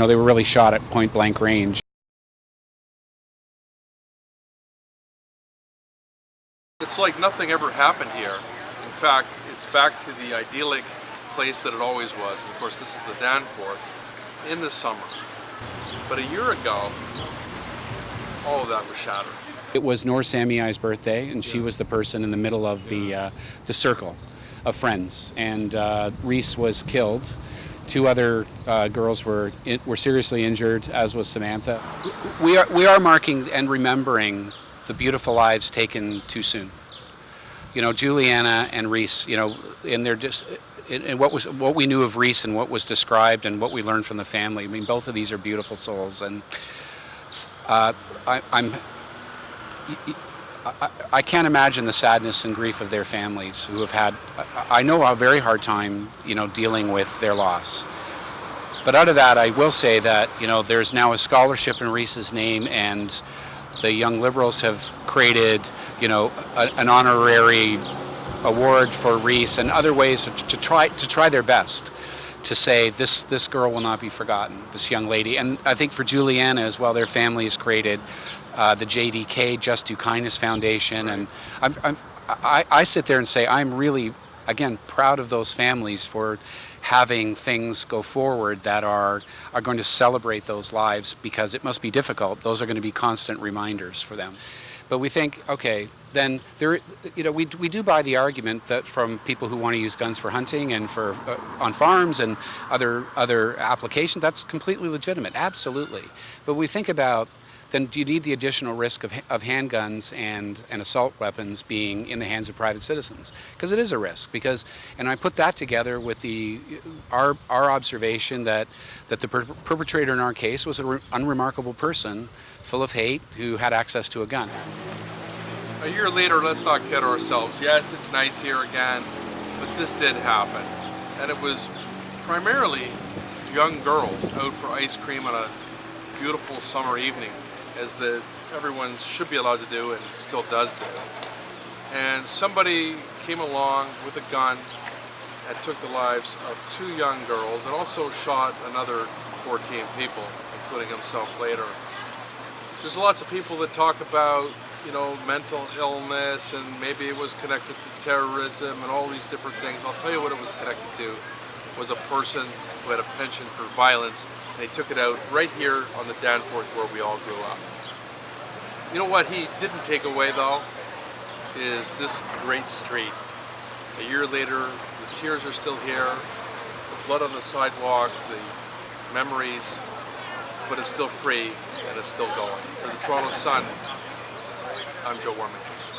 they were really shot at point blank range. It's like nothing ever happened here. In fact, it's back to the idyllic place that it always was. And of course, this is the Danforth in the summer. But a year ago, all of that was shattered. It was Nor Samiai's birthday, and she was the person in the middle of the circle of friends. And Reese was killed. Two other girls were seriously injured, as was Samantha. We are marking and remembering the beautiful lives taken too soon. You know, Juliana and Reese. You know, in their in what we knew of Reese and what was described and what we learned from the family. I mean, both of these are beautiful souls, and I can't imagine the sadness and grief of their families who have had, I know, a very hard time, you know, dealing with their loss. But out of that, I will say that, you know, there's now a scholarship in Reese's name, and the Young Liberals have created, you know, an honorary award for Reese and other ways to try their best to say this girl will not be forgotten, this young lady. And I think for Juliana as well, their family has created the JDK, Just Do Kindness Foundation, and I sit there and say I'm really, again, proud of those families for having things go forward that are going to celebrate those lives, because it must be difficult. Those are going to be constant reminders for them. But we think, okay, then there, you know, we do buy the argument that from people who want to use guns for hunting and for on farms and other applications, that's completely legitimate, absolutely. But we think about, then do you need the additional risk of handguns and assault weapons being in the hands of private citizens? Because it is a risk. And I put that together with our observation that the perpetrator in our case was an unremarkable person, full of hate, who had access to a gun. A year later, let's not kid ourselves. Yes, it's nice here again, but this did happen. And it was primarily young girls out for ice cream on a beautiful summer evening, as everyone should be allowed to do and still does do. And somebody came along with a gun and took the lives of two young girls and also shot another 14 people, including himself later. There's lots of people that talk about, you know, mental illness, and maybe it was connected to terrorism and all these different things. I'll tell you what it was connected to. Was a person who had a penchant for violence, and he took it out right here on the Danforth where we all grew up. You know what he didn't take away, though, is this great street. A year later, the tears are still here, the blood on the sidewalk, the memories, but it's still free and it's still going. For the Toronto Sun, I'm Joe Warmington.